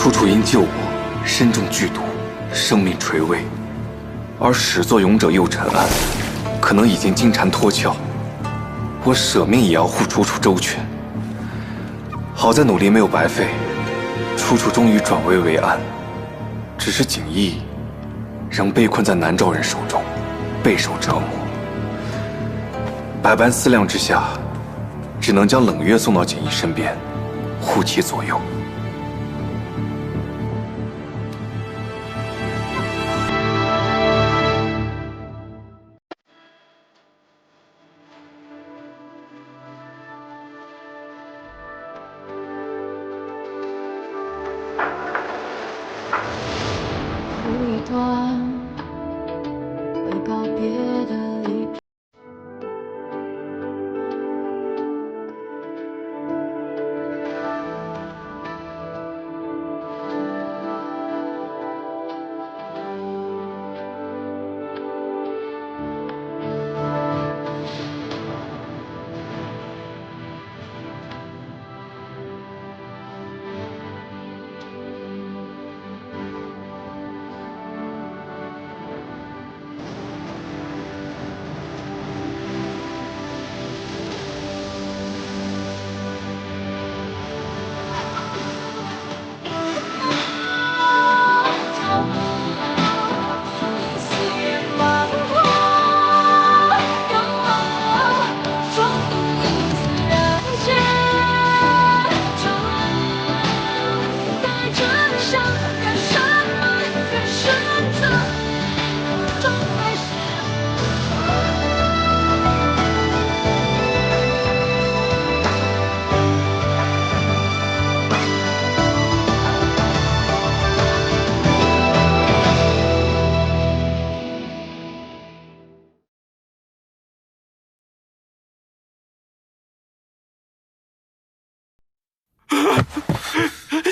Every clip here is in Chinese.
楚楚因救我，身中剧毒，生命垂危，而始作俑者右尘安，可能已经金蝉脱壳。我舍命也要护楚楚周全。好在努力没有白费，楚楚终于转危为安。只是景逸仍被困在南诏人手中，备受折磨。百般思量之下，只能将冷月送到景逸身边，护其左右。路一段未告别的离别。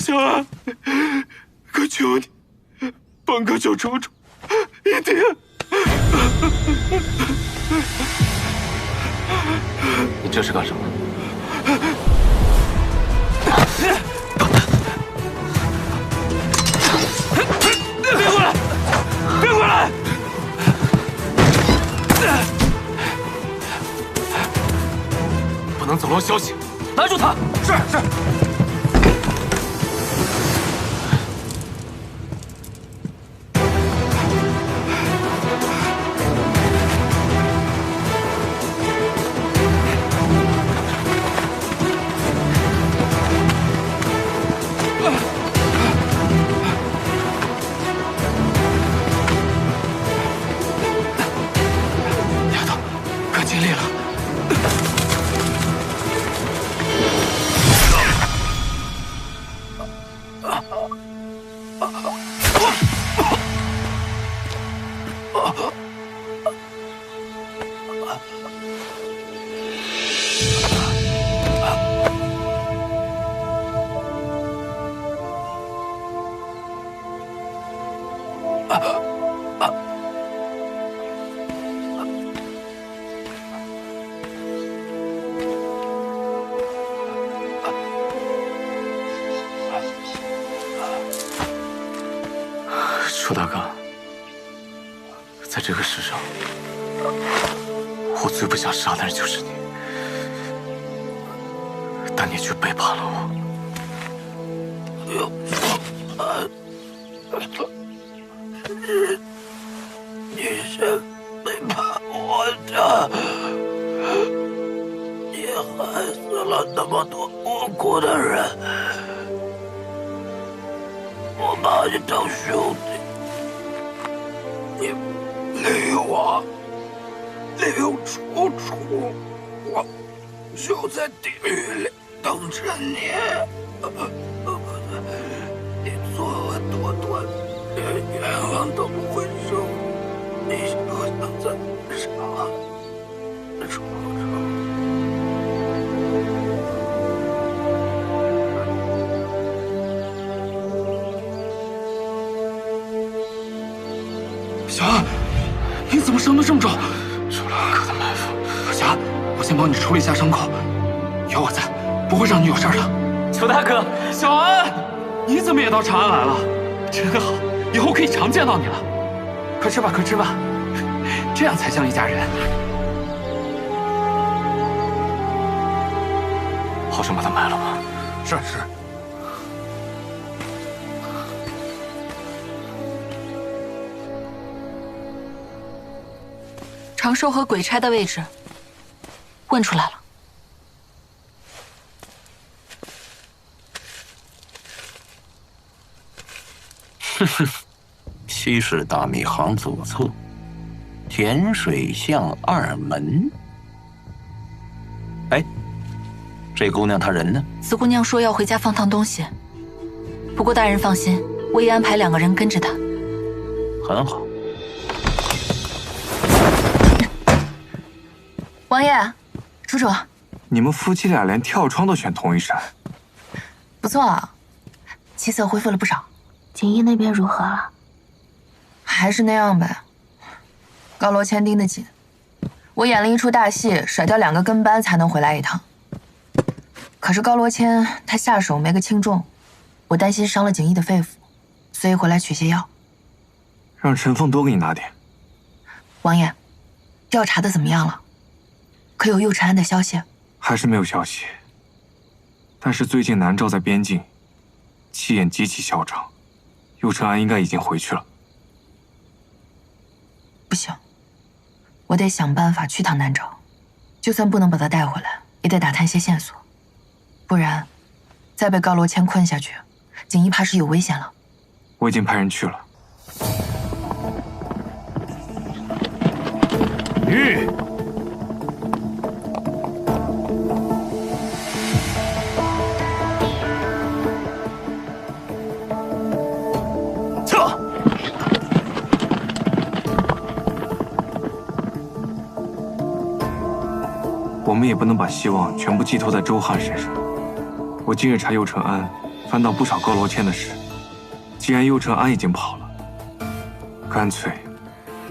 小安，可求你，帮哥救楚楚，一定！你这是干什么？别过来！别过来！不能走漏消息，拦住他！是。尽力了。楚大哥，在这个世上，我最不想杀的人就是你，但你却背叛了我。你是背叛我的，你害死了那么多无辜的人，我把你当兄弟。你留我，留楚楚，我就在地狱里等着你。你作恶多端，连冤枉都不会受，你就想再杀楚楚？小安，你怎么伤得这么重？出了安哥的埋伏。小安，我先帮你处理一下伤口，有我在，不会让你有事的。裘大哥，小安，你怎么也到长安来了？真好，以后可以常见到你了。快吃吧，快吃吧，这样才像一家人。好生把它埋了吧。是。长寿和鬼差的位置问出来了。西市大米行左侧，甜水巷2门。哎，这姑娘她人呢？紫姑娘说要回家放趟东西，不过大人放心，我已安排2个人跟着她。很好。王爷，楚楚，你们夫妻俩连跳窗都选同一扇，不错啊，气色恢复了不少。锦衣那边如何了？还是那样呗。高罗千盯得紧，我演了一出大戏，甩掉2个跟班才能回来一趟。可是高罗千他下手没个轻重，我担心伤了锦衣的肺腑，所以回来取些药。让陈凤多给你拿点。王爷，调查的怎么样了？可有右承安的消息？还是没有消息。但是最近南诏在边境，气焰极其嚣张，右承安应该已经回去了。不行，我得想办法去趟南诏，就算不能把他带回来，也得打探些线索，不然再被高罗千困下去，锦衣怕是有危险了。我已经派人去了。撤！我们也不能把希望全部寄托在周汉身上。我今日查右承安，翻到不少高罗千的事。既然右承安已经跑了，干脆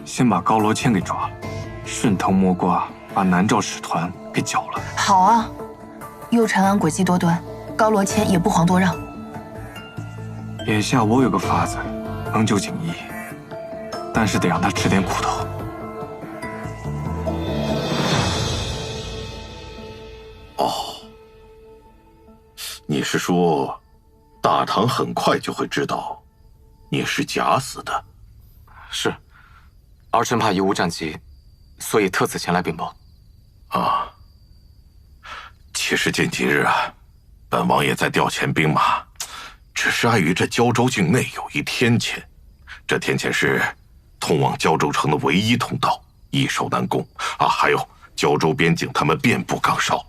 先把高罗千给抓了，顺藤摸瓜，把南诏使团给剿了。好啊，右承安诡计多端，高罗千也不遑多让。眼下我有个法子，能救锦衣，但是得让他吃点苦头。你是说，大唐很快就会知道你是假死的？是，儿臣怕贻误战机，所以特此前来禀报。啊，其实近几日啊，本王爷在调遣兵马，只是碍于这胶州境内有一天堑，这天堑是通往胶州城的唯一通道，易守难攻啊。还有胶州边境，他们遍布岗哨，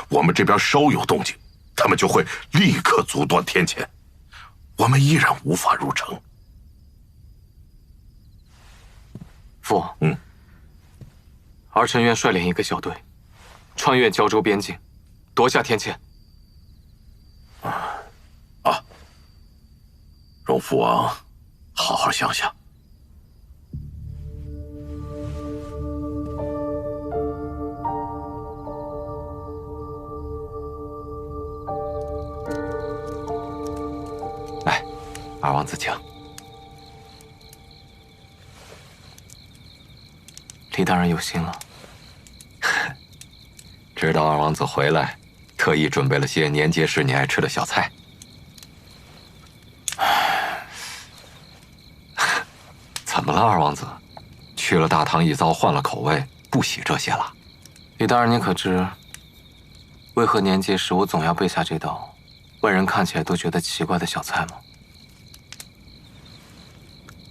我们这边稍有动静，他们就会立刻阻断天堑，我们依然无法入城。父王，儿臣愿率领一个小队，穿越胶州边境，夺下天堑。容父王好好想想。来，二王子请。李大人有心了。知道二王子回来，特意准备了些年节时你爱吃的小菜。怎么了，二王子？去了大唐一遭，换了口味，不喜这些了？李大人，你可知为何年节时我总要备下这道外人看起来都觉得奇怪的小菜吗？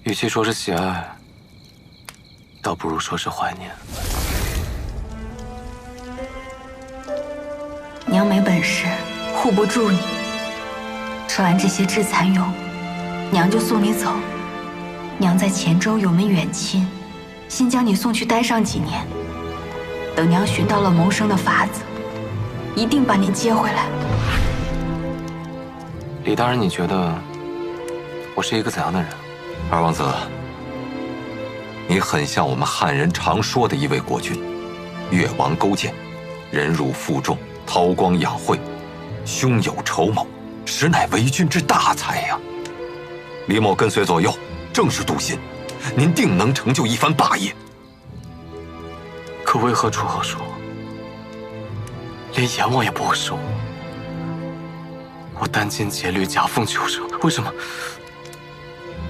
与其说是喜爱，倒不如说是怀念。娘没本事，护不住你。吃完这些致残用，娘就送你走。娘在黔州有门远亲，先将你送去待上几年。等娘寻到了谋生的法子，一定把你接回来。李大人，你觉得我是一个怎样的人？二王子，你很像我们汉人常说的一位国君，越王勾践，忍辱负重，韬光养晦，胸有筹谋，实乃为君之大才呀！李某跟随左右，正是笃信，您定能成就一番霸业。可为何楚河说，连阎王也不会收我？我殚精竭虑，夹缝求生，为什么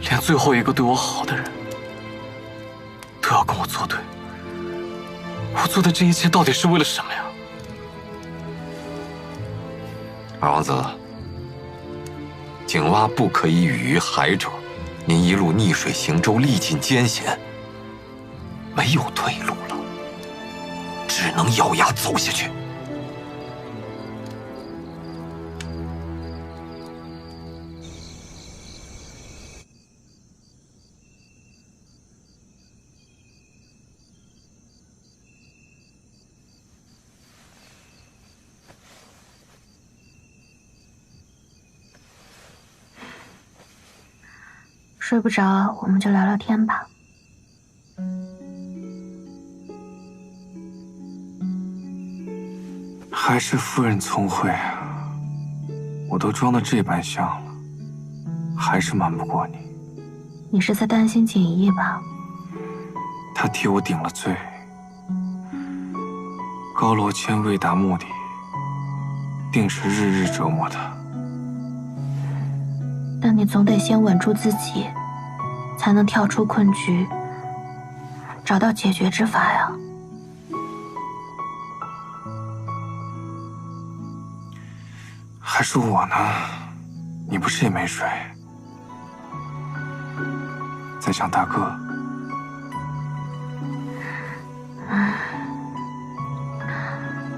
连最后一个对我好的人都要跟我作对？我做的这一切到底是为了什么呀？二王子，井蛙不可以语于海者，您一路逆水行舟，历尽艰险，没有退路了，只能咬牙走下去。睡不着，我们就聊聊天吧。还是夫人聪慧啊！我都装得这般像了，还是瞒不过你。你是在担心锦衣吧？他替我顶了罪，高罗谦为达目的，定是日日折磨他。但你总得先稳住自己，才能跳出困局，找到解决之法呀。还是我呢？你不是也没睡？在想大哥？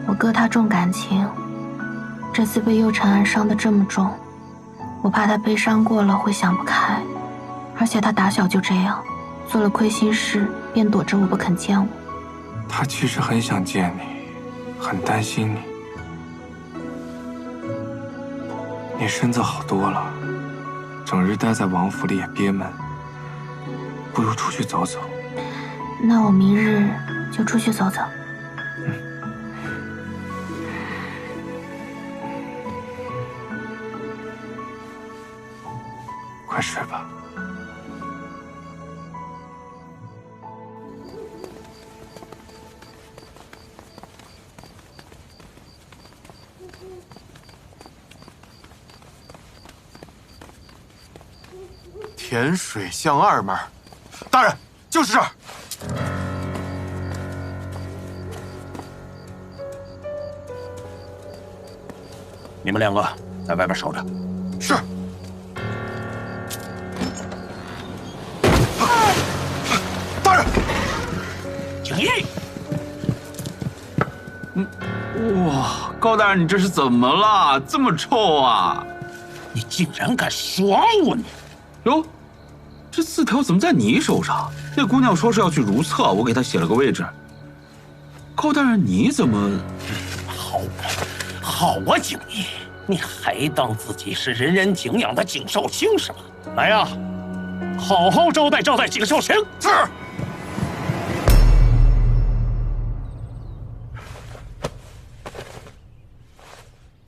我哥他重感情，这次被右宸案伤得这么重，我怕他悲伤过了会想不开，而且他打小就这样，做了亏心事便躲着我不肯见我。他其实很想见你，很担心你。你身子好多了，整日待在王府里也憋闷，不如出去走走。那我明日就出去走走。快睡吧。甜水巷2门，大人，就是这儿。你们2个在外边守着。是。大人，景逸。哇，高大人，你这是怎么了？这么臭啊！你竟然敢耍我！你哟，这字条怎么在你手上？那姑娘说是要去如厕，我给她写了个位置。高大人，你怎么……好啊，景逸，你还当自己是人人敬仰的景少卿是吗？来呀，好好招待景少卿。是。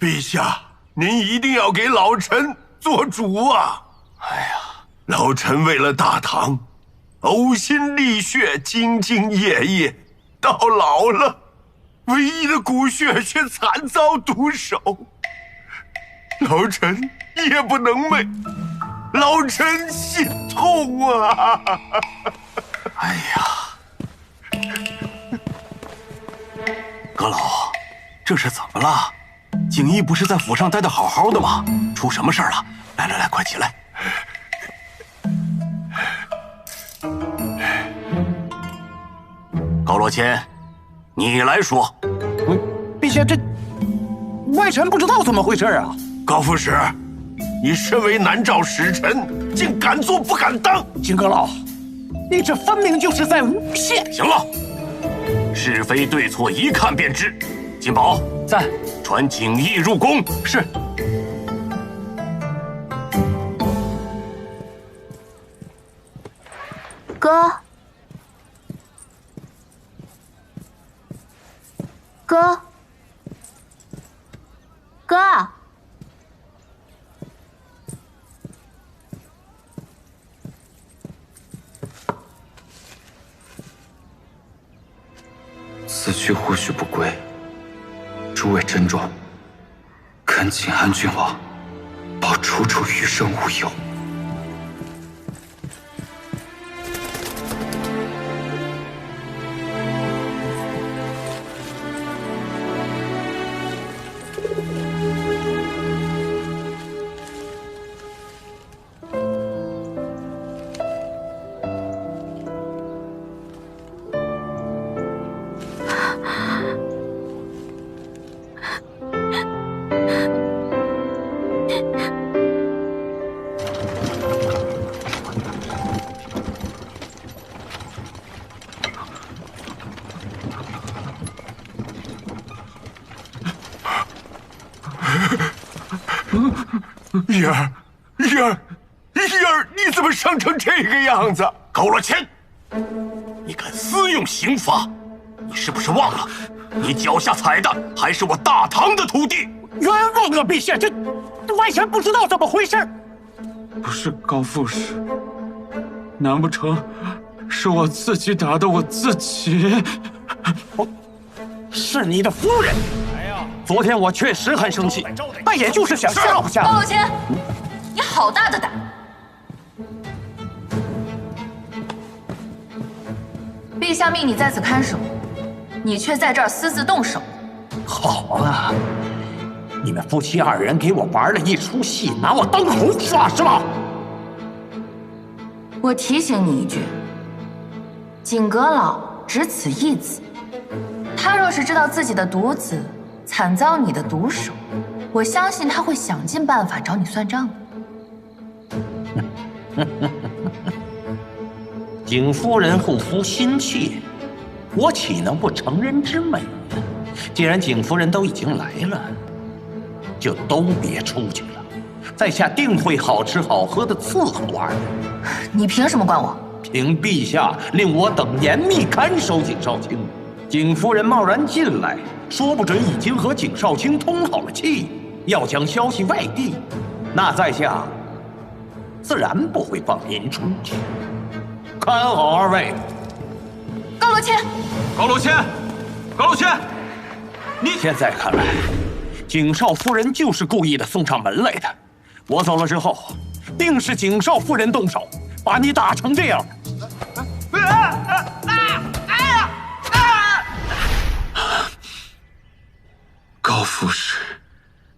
陛下，您一定要给老臣做主啊！哎呀，老臣为了大唐，呕心沥血，兢兢业业，到老了，唯一的骨血却惨遭毒手，老臣夜不能寐，老臣心痛啊！哎呀，阁老，这是怎么了？景逸不是在府上待得好好的吗？出什么事儿了？来，快起来！高罗谦，你来说。陛下，这外臣不知道怎么回事啊！高副使，你身为南诏使臣，竟敢做不敢当！景阁老，你这分明就是在诬陷！行了，是非对错一看便知。金宝在，传景逸入宫。是。哥，哥，此去或许不归，诸位珍重，恳请安郡王保楚楚余生无忧。玉儿，玉儿，玉儿，你怎么伤成这个样子？高罗谦，你敢私用刑罚？你是不是忘了，你脚下踩的还是我大唐的土地？冤枉啊，陛下！这外臣不知道怎么回事。不是高副使，难不成是我自己打的我自己？是你的夫人。昨天我确实很生气，但也就是想吓唬吓唬。高罗谦，你好大的胆！陛下命你在此看守，你却在这儿私自动手。好啊，你们夫妻二人给我玩了一出戏，拿我当猴耍是吧？我提醒你一句，景阁老只此一子，他若是知道自己的独子惨遭你的毒手，我相信他会想尽办法找你算账的。景夫人护肤心切，我岂能不成人之美呢？既然景夫人都已经来了，就都别出去了，在下定会好吃好喝的伺候二人。你凭什么管我？凭陛下令我等严密看守景少卿。景夫人贸然进来，说不准已经和景少卿通好了气，要将消息外递，那在下自然不会放您出去。看好二位。高罗谦，高罗谦，高罗谦，你现在看来，景少夫人就是故意的送上门来的。我走了之后，定是景少夫人动手，把你打成这样。高副使，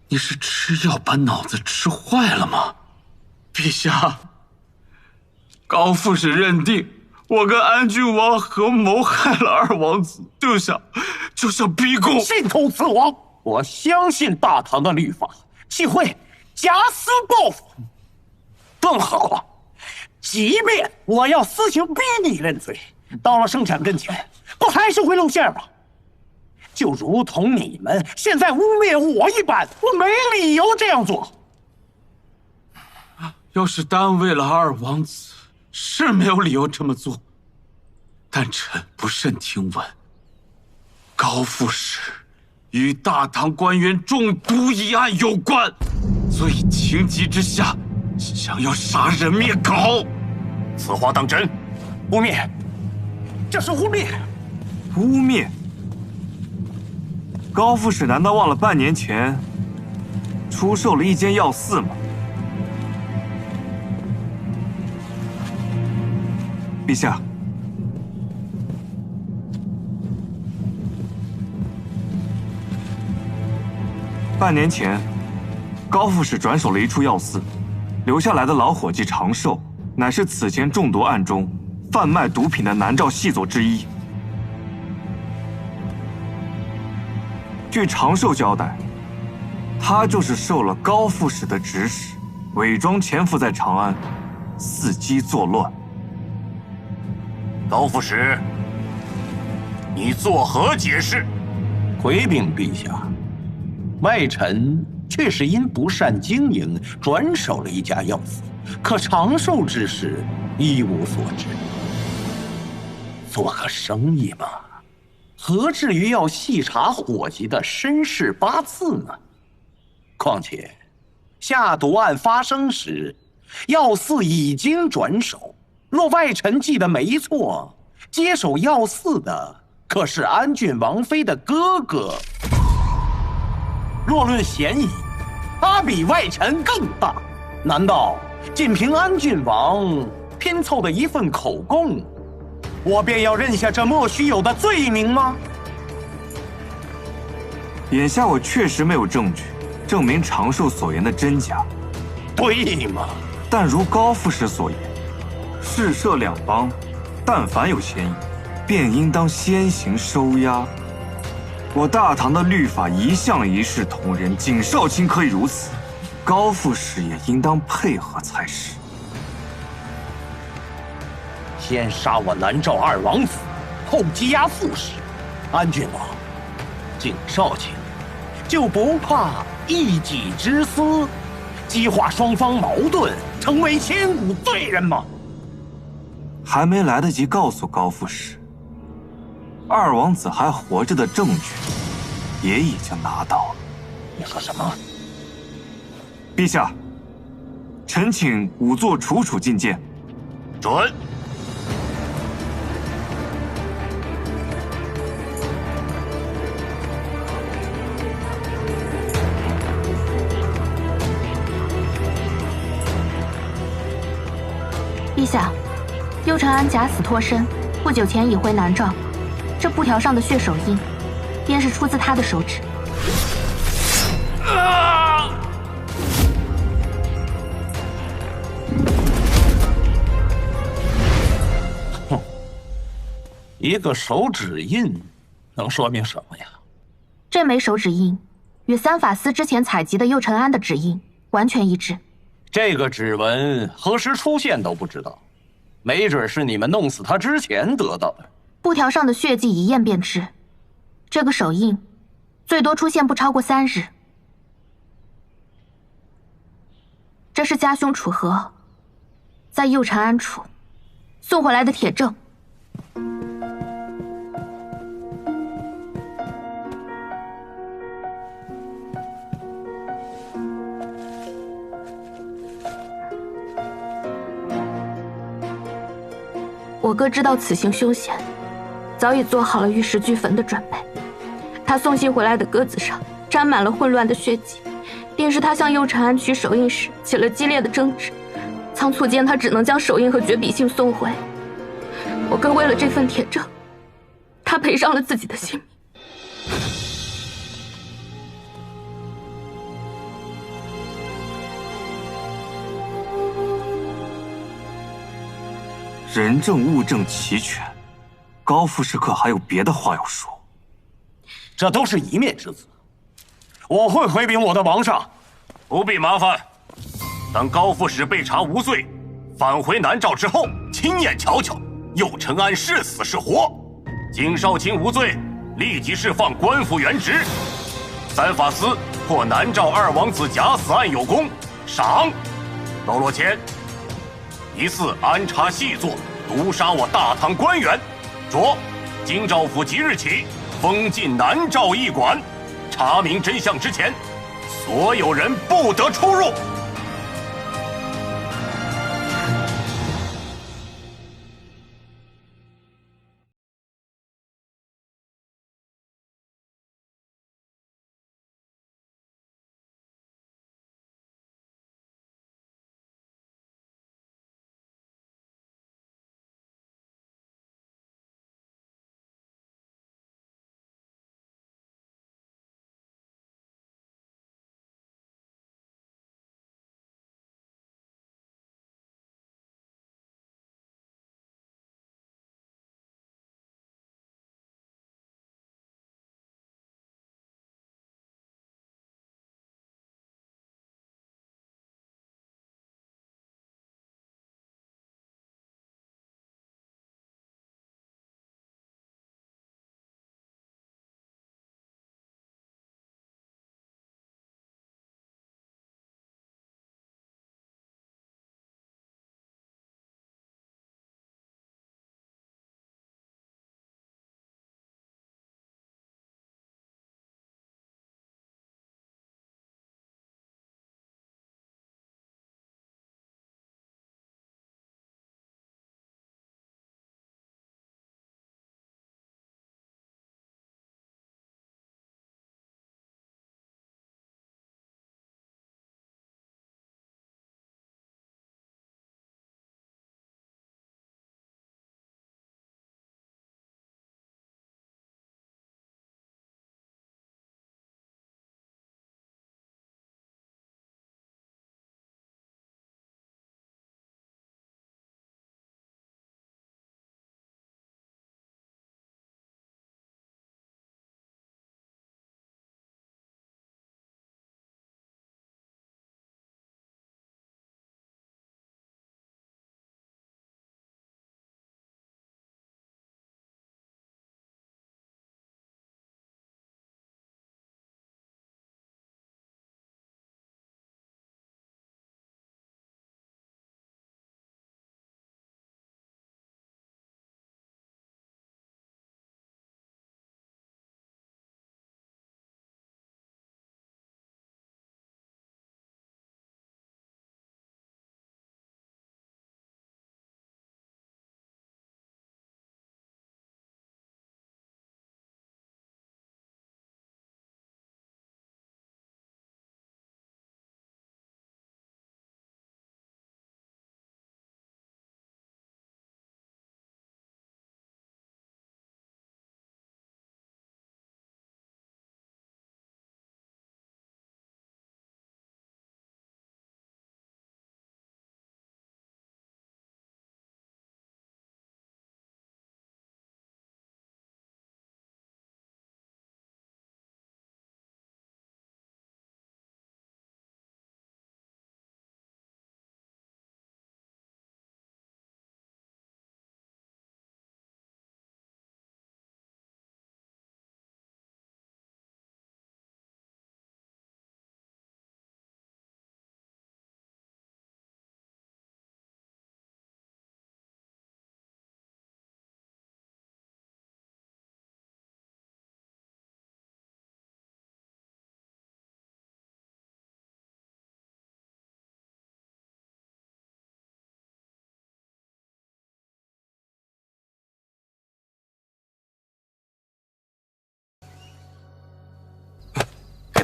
你是吃药把脑子吃坏了吗？陛下，高副使认定我跟安郡王合谋害了二王子，就想逼宫，信口雌黄。我相信大唐的律法，岂会假私报复？更何况，即便我要私刑逼你认罪，到了圣产跟前，不还是会露馅吗？就如同你们现在污蔑我一般，我没理由这样做。要是单为了二王子，是没有理由这么做。但臣不慎听闻，高副使与大唐官员中毒一案有关，所以情急之下想要杀人灭口。此话当真？污蔑，这是污蔑！污蔑！高副使难道忘了半年前出售了一间药肆吗？陛下，半年前，高副使转手了一处药肆，留下来的老伙计长寿，乃是此前中毒案中贩卖毒品的南诏细作之一。据长寿交代，他就是受了高副使的指使，伪装潜伏在长安，伺机作乱。高副使，你作何解释？回禀陛下，外臣确实因不善经营，转手了一家药肆，可长寿之事一无所知。做个生意嘛，何至于要细查伙计的身世八字呢？况且，下毒案发生时，药肆已经转手。若外臣记得没错，接手药肆的可是安郡王妃的哥哥。若论嫌疑，他比外臣更大。难道仅凭安郡王拼凑的一份口供，我便要认下这莫须有的罪名吗？眼下我确实没有证据证明长寿所言的真假。对嘛？但如高副使所言，士社两邦，但凡有嫌疑，便应当先行收押。我大唐的律法一向一视同仁，景少卿可以如此，高副使也应当配合才是。先杀我南诏二王子，后羁押副使，安郡王、景少卿就不怕一己之私，激化双方矛盾，成为千古罪人吗？还没来得及告诉高副使，二王子还活着的证据也已经拿到了。你说什么？陛下，臣请仵作楚楚觐见。准。陛下，右承安假死脱身，不久前已回南诏。这布条上的血手印，便是出自他的手指。哼，一个手指印，能说明什么呀？这枚手指印与三法司之前采集的右承安的指印完全一致。这个指纹何时出现都不知道，没准是你们弄死他之前得到的。布条上的血迹一验便知，这个手印最多出现不超过3日。这是家兄楚河在右承安处送回来的铁证。我哥知道此行凶险，早已做好了玉石俱焚的准备。他送信回来的鸽子上沾满了混乱的血迹，便是他向右承安取手印时起了激烈的争执，仓促间他只能将手印和绝笔信送回。我哥为了这份铁证，他赔上了自己的性命。人证物证齐全，高副使可还有别的话要说？这都是一面之词，我会回禀我的王上。不必麻烦，等高副使被查无罪，返回南诏之后，亲眼瞧瞧右承安是死是活。景少卿无罪，立即释放官复原职。三法司破南诏二王子假死案有功，赏。喽啰谦疑似安插细作，毒杀我大唐官员，着京兆府即日起封禁南诏驿馆，查明真相之前，所有人不得出入。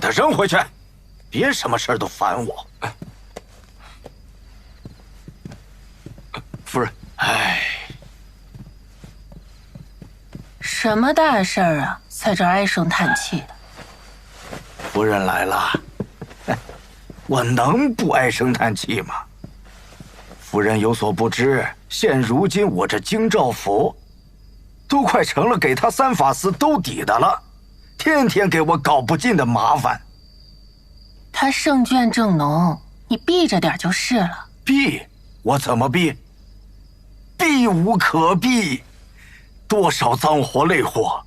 他扔回去，别什么事儿都烦我。夫人，哎，什么大事儿啊，在这唉声叹气的。夫人来了，我能不唉声叹气吗？夫人有所不知，现如今我这京兆府，都快成了给他三法司兜底的了，天天给我搞不尽的麻烦。他胜券正浓，你避着点就是了。避？我怎么避？避无可避，多少脏活累活，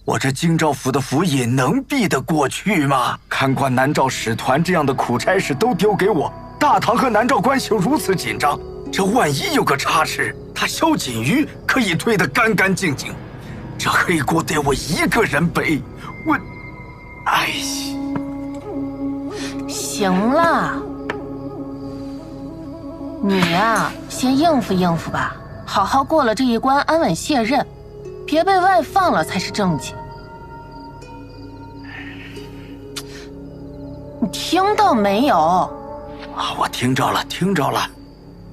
我这京兆府的府尹能避得过去吗？看管南诏使团这样的苦差事都丢给我，大唐和南诏关系又如此紧张，这万一有个差池，他萧锦瑜可以推得干干净净，这黑锅得我一个人背，我，哎呀！行了，你呀，先应付应付吧，好好过了这一关，安稳卸任，别被外放了才是正经。你听到没有？啊，我听着了，听着了，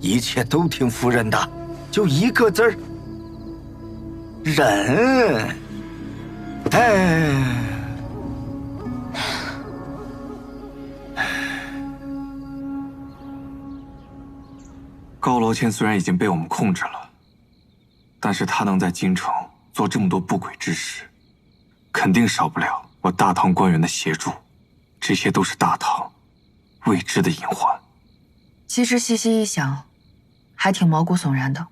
一切都听夫人的，就一个字儿，忍。哎。高楼谦虽然已经被我们控制了，但是他能在京城做这么多不轨之事，肯定少不了我大唐官员的协助。这些都是大唐未知的隐患。其实细细一想，还挺毛骨悚然的。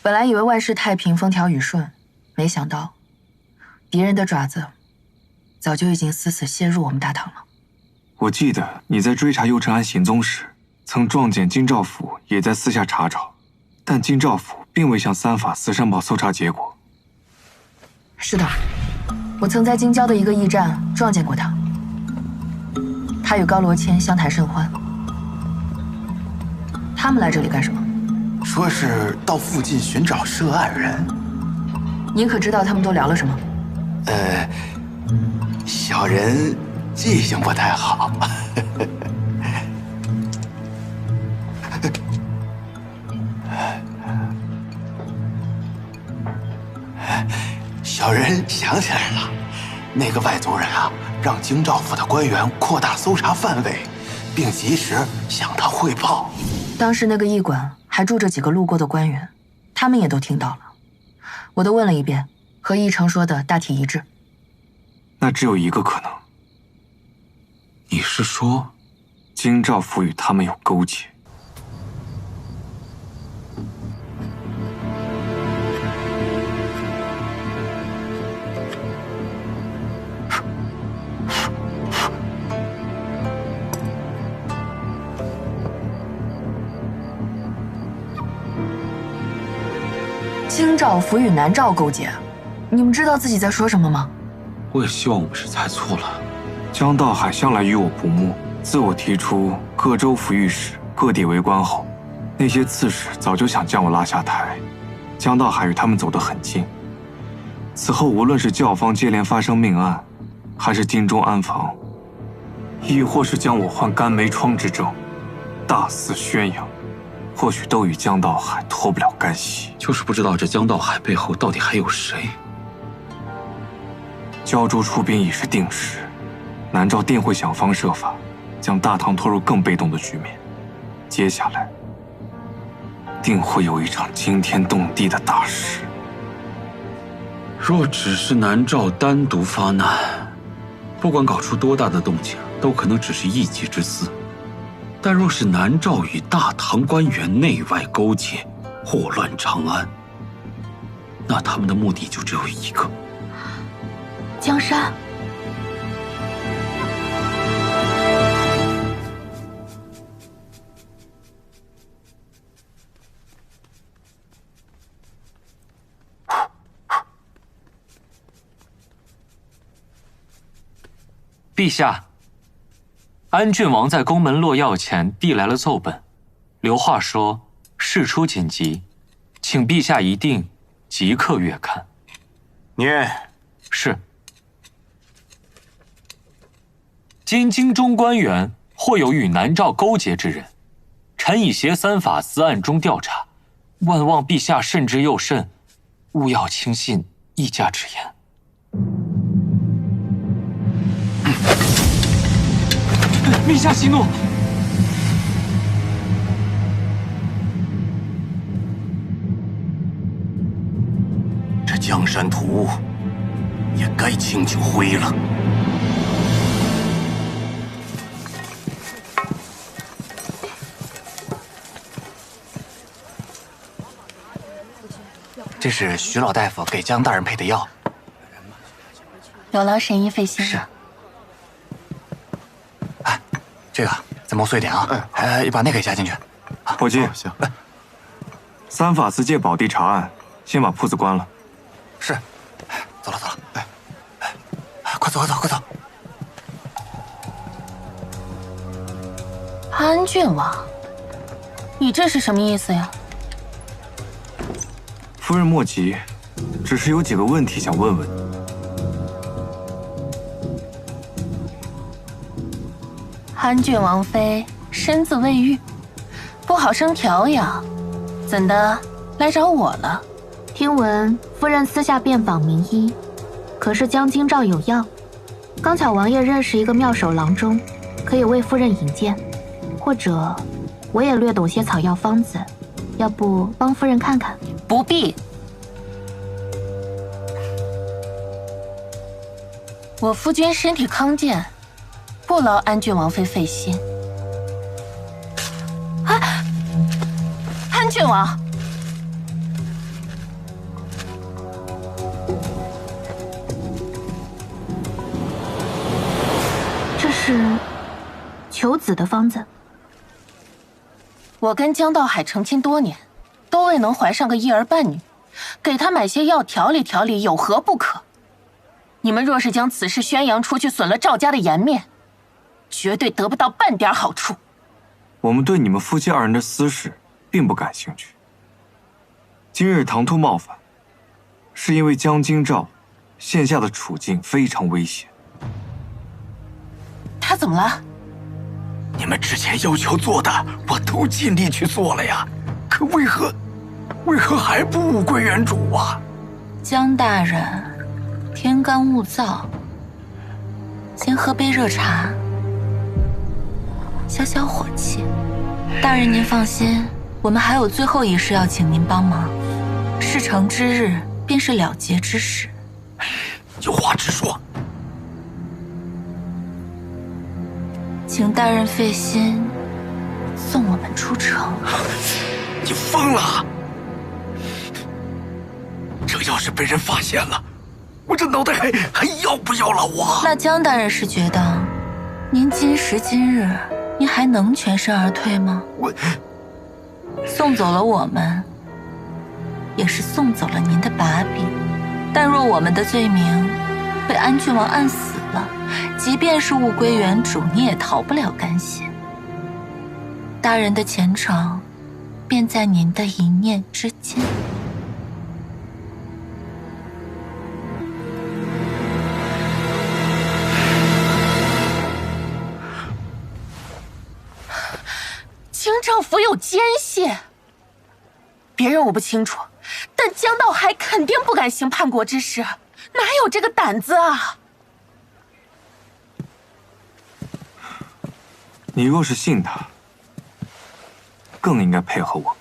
本来以为万事太平、风调雨顺，没想到敌人的爪子早就已经死死陷入我们大唐了。我记得你在追查右承安行踪时，曾撞见京兆府也在私下查找，但京兆府并未向三法司上报搜查结果。是的，我曾在京郊的一个驿站撞见过他。他与高罗谦相谈甚欢。他们来这里干什么？说是到附近寻找涉案人。您可知道他们都聊了什么？小人记性不太好。小人想起来了，那个外族人啊，让京兆府的官员扩大搜查范围，并及时向他汇报。当时那个驿馆还住着几个路过的官员，他们也都听到了。我都问了一遍，和驿丞说的大体一致。那只有一个可能。你是说，京兆府与他们有勾结？京兆府与南诏勾结，你们知道自己在说什么吗？我也希望我们是猜错了。江道海向来与我不睦，自我提出各州府御史各地为官后，那些刺史早就想将我拉下台。江道海与他们走得很近，此后无论是教坊接连发生命案，还是京中安防，亦或是将我患肝霉疮之症大肆宣扬，或许都与江道海脱不了干系。就是不知道这江道海背后到底还有谁。胶州出兵已是定时，南诏定会想方设法将大唐拖入更被动的局面。接下来定会有一场惊天动地的大事。若只是南诏单独发难，不管搞出多大的动静，都可能只是一己之私。但若是南诏与大唐官员内外勾结，祸乱长安，那他们的目的就只有一个：江山。陛下，安郡王在宫门落药前递来了奏本，留话说事出紧急，请陛下一定即刻阅看。念。是。今京中官员或有与南诏勾结之人，臣已携三法司暗中调查，万望陛下慎之又慎，勿要轻信一家之言。陛下息怒。这江山图也该清清灰了。这是徐老大夫给江大人配的药。有劳神医费心。是。哎，这个再磨碎一点啊！把那个也加进去。伙计，行。三法司借宝地查案，先把铺子关了。是。走了走了。快走快走快走！安郡王，你这是什么意思呀？夫人莫急，只是有几个问题想问问你。安郡王妃身子未愈，不好生调养，怎的来找我了？听闻夫人私下遍访名医，可是江京兆有药，刚巧王爷认识一个妙手郎中，可以为夫人引荐。或者，我也略懂些草药方子，要不帮夫人看看？不必。我夫君身体康健，不劳安郡王妃费心。啊，安郡王，这是求子的方子。我跟江道海成亲多年，都未能怀上个一儿半女，给他买些药调理调理，有何不可？你们若是将此事宣扬出去，损了赵家的颜面，绝对得不到半点好处。我们对你们夫妻二人的私事并不感兴趣。今日唐突冒犯，是因为江京兆现下的处境非常危险。他怎么了？你们之前要求做的，我都尽力去做了呀，可为何还不物归原主啊？江大人，天干物燥，先喝杯热茶，消消火气。大人您放心，我们还有最后一事要请您帮忙，事成之日便是了结之时。有话直说。请大人费心送我们出城。你疯了！这要是被人发现了，我这脑袋还要不要了我？那江大人是觉得，您今时今日，您还能全身而退吗？我送走了我们，也是送走了您的把柄。但若我们的罪名被安郡王按死了，即便是物归原主，你也逃不了干系。大人的前程，便在您的一念之间。京兆府有奸细，别人我不清楚，但江道海肯定不敢行叛国之事，哪有这个胆子啊？你若是信他，更应该配合我。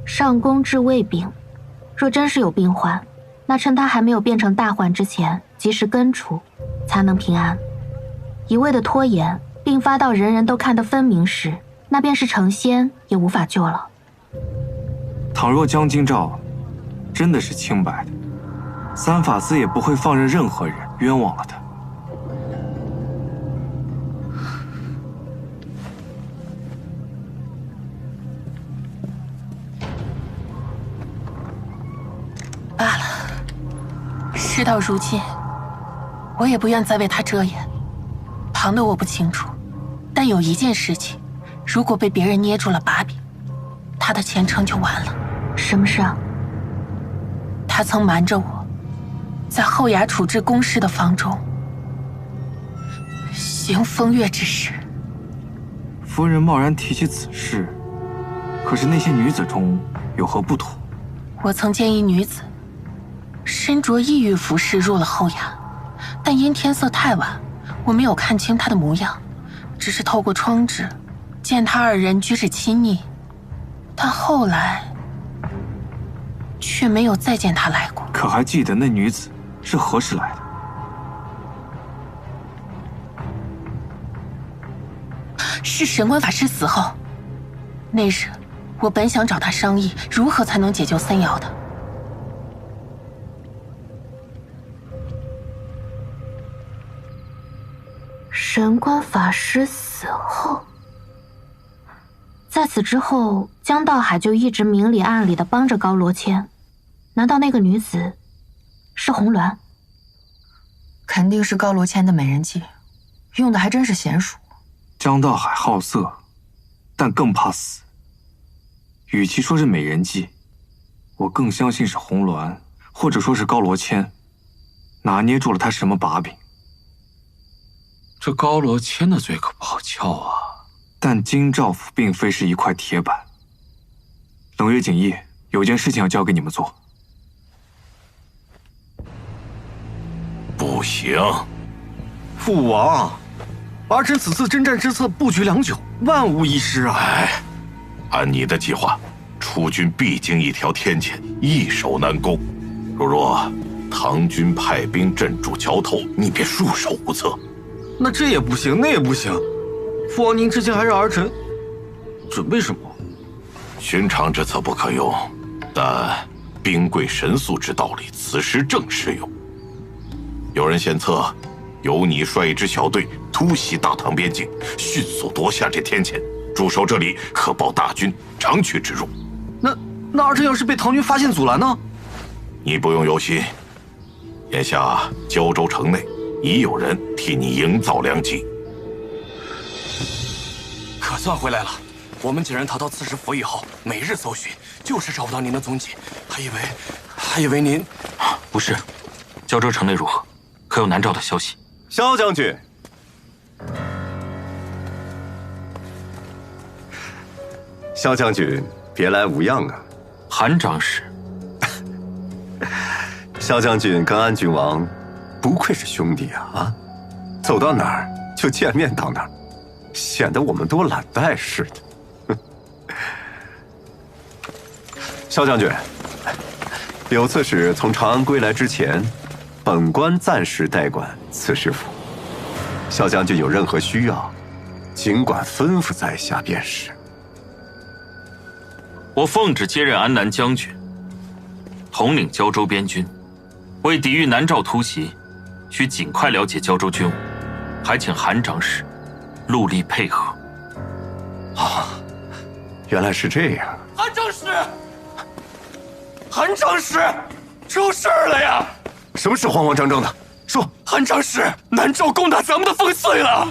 上宫治胃病，若真是有病患，那趁他还没有变成大患之前，及时根除，才能平安。一味的拖延，并发到人人都看得分明时，那便是成仙也无法救了。倘若江京兆真的是清白的，三法司也不会放任任何人冤枉了他。罢了，事到如今，我也不愿再为他遮掩。旁的我不清楚，但有一件事情，如果被别人捏住了把柄，他的前程就完了。什么事啊？他曾瞒着我，在后衙处置公事的房中，行风月之事。夫人贸然提起此事，可是那些女子中有何不妥？我曾见一女子，身着异域服饰入了后衙，但因天色太晚，我没有看清她的模样，只是透过窗纸见她二人举止亲昵，但后来却没有再见她来过。可还记得那女子是何时来的？是神官法师死后，那日我本想找他商议如何才能解救森瑶的。神官法师死后，在此之后，江道海就一直明里暗里的帮着高罗谦。难道那个女子是红鸾？肯定是高罗谦的美人计，用的还真是娴熟。江道海好色，但更怕死。与其说是美人计，我更相信是红鸾，或者说是高罗谦，拿捏住了他什么把柄。这高罗谦的嘴可不好撬啊！但京兆府并非是一块铁板。冷月锦衣，有件事情要交给你们做。不行，父王，儿臣此次征战之策布局良久，万无一失啊！哎，按你的计划，出军必经一条天堑，易守难攻。若唐军派兵镇住桥头，你便束手无策。那这也不行，那也不行。父王，您之前还让儿臣准备什么？寻常之策不可用，但兵贵神速之道理，此时正适用。有人献策，由你率一支小队突袭大唐边境，迅速夺下这天堑，驻守这里，可保大军长驱直入。那儿臣要是被唐军发现阻拦呢？你不用忧心，眼下胶州城内已有人替你营造良机。可算回来了。我们几人逃到刺史府以后，每日搜寻，就是找不到您的踪迹，还以为您……不是，胶州城内如何？可有南诏的消息？萧将军，萧将军别来无恙啊！韩长史，萧将军跟安郡王不愧是兄弟啊！走到哪儿就见面到哪儿，显得我们多懒怠似的。萧将军，有刺史从长安归来之前，本官暂时代管刺史府。萧将军有任何需要，尽管吩咐在下便是。我奉旨接任安南将军，统领胶州边军，为抵御南诏突袭，需尽快了解胶州军务，还请韩长史戮力配合。啊，原来是这样。韩长史，韩长史，出事了呀！什么事慌慌张张的？说，韩长史，南诏攻打咱们的烽燧了。